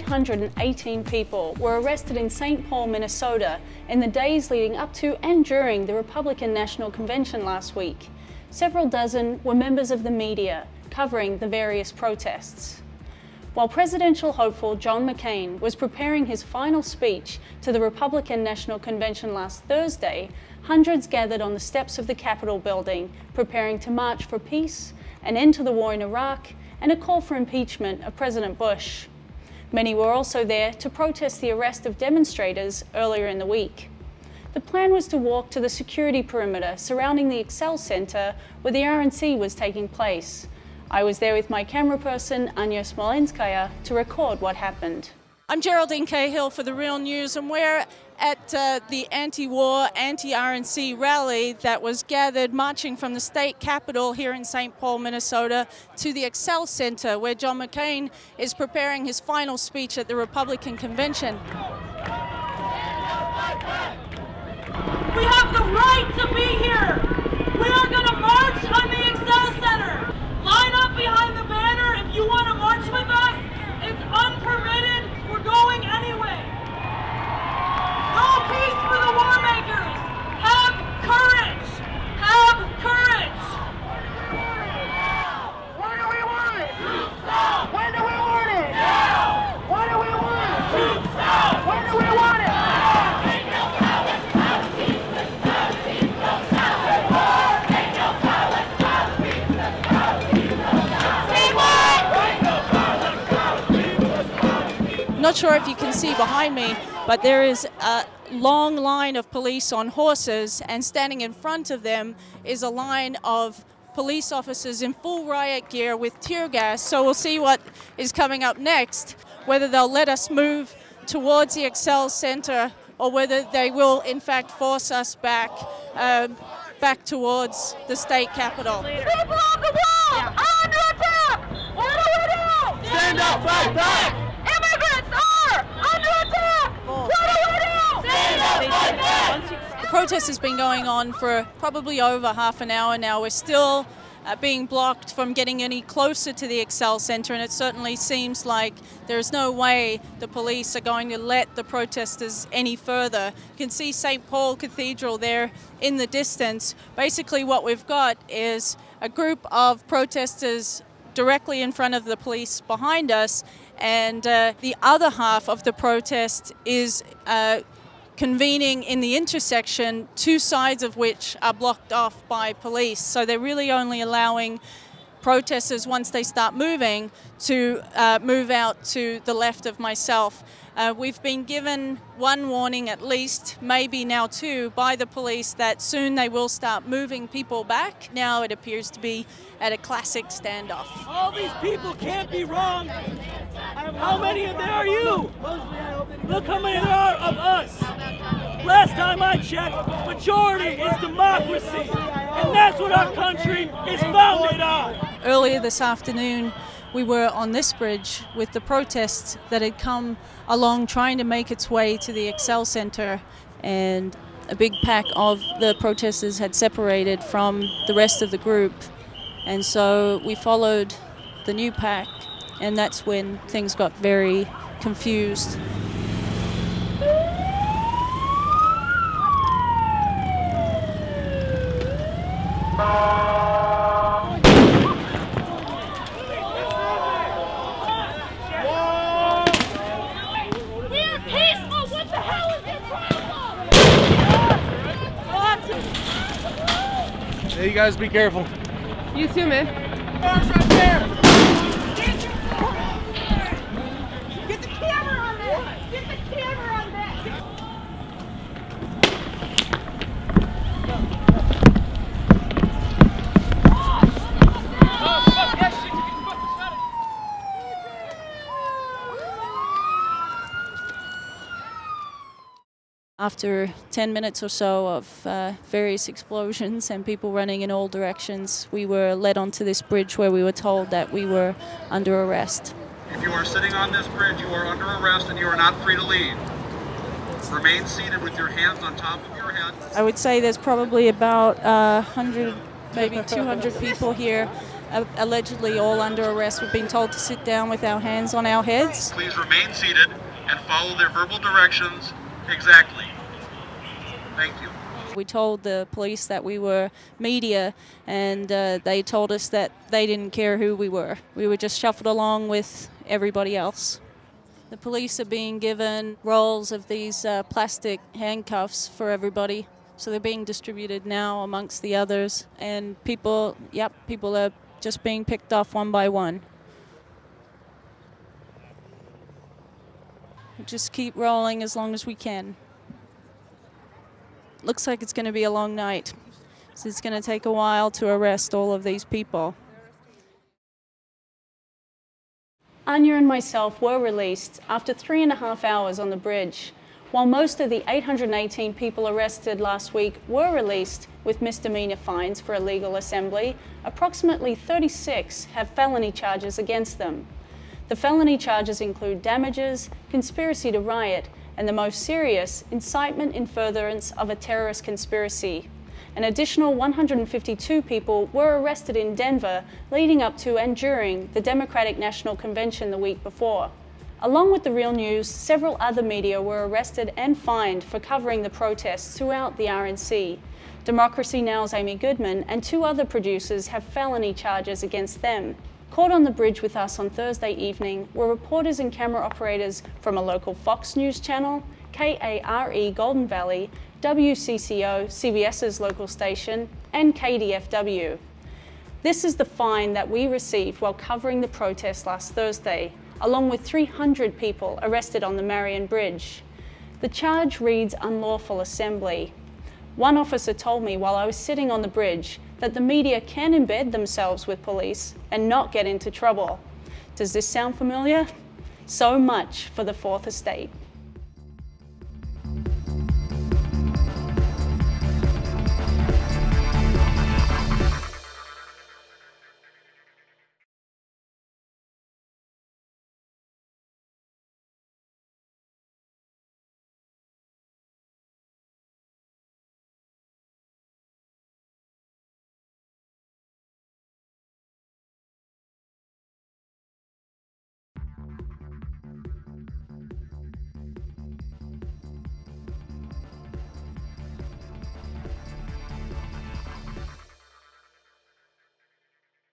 218 people were arrested in St. Paul, Minnesota in the days leading up to and during the Republican National Convention last week. Several dozen were members of the media covering the various protests. While presidential hopeful John McCain was preparing his final speech to the Republican National Convention last Thursday, hundreds gathered on the steps of the Capitol building, preparing to march for peace, an end to the war in Iraq, and a call for impeachment of President Bush. Many were also there to protest the arrest of demonstrators earlier in the week. The plan was to walk to the security perimeter surrounding the Excel Center where the RNC was taking place. I was there with my camera person, Anya Smolenskaya, to record what happened. I'm Geraldine Cahill for The Real News, and we're at the anti-war, anti-RNC rally that was gathered marching from the state capitol here in St. Paul, Minnesota, to the Excel Center, where John McCain is preparing his final speech at the Republican Convention. We have the right to be here. We are going to march on the Excel Center. Line up behind the banner if you want to march with us. It's unpermitted. We're going anyway. No peace for the war makers. Have courage. Have courage. When do we want it? When do we want it? When do we want it? When do we want it? Not sure if you can see behind me, but there is a long line of police on horses, and standing in front of them is a line of police officers in full riot gear with tear gas. So we'll see what is coming up next, whether they'll let us move towards the Excel Center or whether they will in fact force us back towards the state capitol. People on the wall are under attack! What do we do? Stand up, fight back! Immigrants are under attack! What do we do? Stand up, fight back! The protest has been going on for probably over half an hour now. We're still being blocked from getting any closer to the Excel Center, and it certainly seems like there's no way the police are going to let the protesters any further. You can see St. Paul Cathedral there in the distance. Basically what we've got is a group of protesters directly in front of the police behind us, and the other half of the protest is convening in the intersection, two sides of which are blocked off by police. So they're really only allowing protesters, once they start moving, to move out to the left of myself. We've been given one warning at least, maybe now two, by the police that soon they will start moving people back. Now it appears to be at a classic standoff. All these people can't be wrong. How many of there are you? Look how many there are of us. Last time I checked, majority is democracy. And that's what our country is founded on. Earlier this afternoon, we were on this bridge with the protests that had come along trying to make its way to the Excel Center, and a big pack of the protesters had separated from the rest of the group, and so we followed the new pack, and that's when things got very confused. Hey, you guys be careful. You too, man. Bars right there. Get the camera on that! Get the camera on that! After 10 minutes or so of various explosions and people running in all directions, we were led onto this bridge where we were told that we were under arrest. If you are sitting on this bridge, you are under arrest and you are not free to leave. Remain seated with your hands on top of your head. I would say there's probably about 100, maybe 200 people here. allegedly all under arrest. We've been told to sit down with our hands on our heads. Please remain seated and follow their verbal directions exactly. Thank you. We told the police that we were media, and they told us that they didn't care who we were. We were just shuffled along with everybody else. The police are being given rolls of these plastic handcuffs for everybody. So they're being distributed now amongst the others, and people are just being picked off one by one. We just keep rolling as long as we can. Looks like it's going to be a long night, so it's going to take a while to arrest all of these people. Anya and myself were released after 3.5 hours on the bridge. While most of the 818 people arrested last week were released with misdemeanor fines for illegal assembly, approximately 36 have felony charges against them. The felony charges include damages, conspiracy to riot, and the most serious, incitement in furtherance of a terrorist conspiracy. An additional 152 people were arrested in Denver leading up to and during the Democratic National Convention the week before. Along with the Real News, several other media were arrested and fined for covering the protests throughout the RNC. Democracy Now!'s Amy Goodman and 2 other producers have felony charges against them. Caught on the bridge with us on Thursday evening were reporters and camera operators from a local Fox News channel, KARE Golden Valley, WCCO, CBS's local station, and KDFW. This is the fine that we received while covering the protest last Thursday, along with 300 people arrested on the Marion Bridge. The charge reads unlawful assembly. One officer told me while I was sitting on the bridge that the media can embed themselves with police and not get into trouble. Does this sound familiar? So much for the Fourth Estate.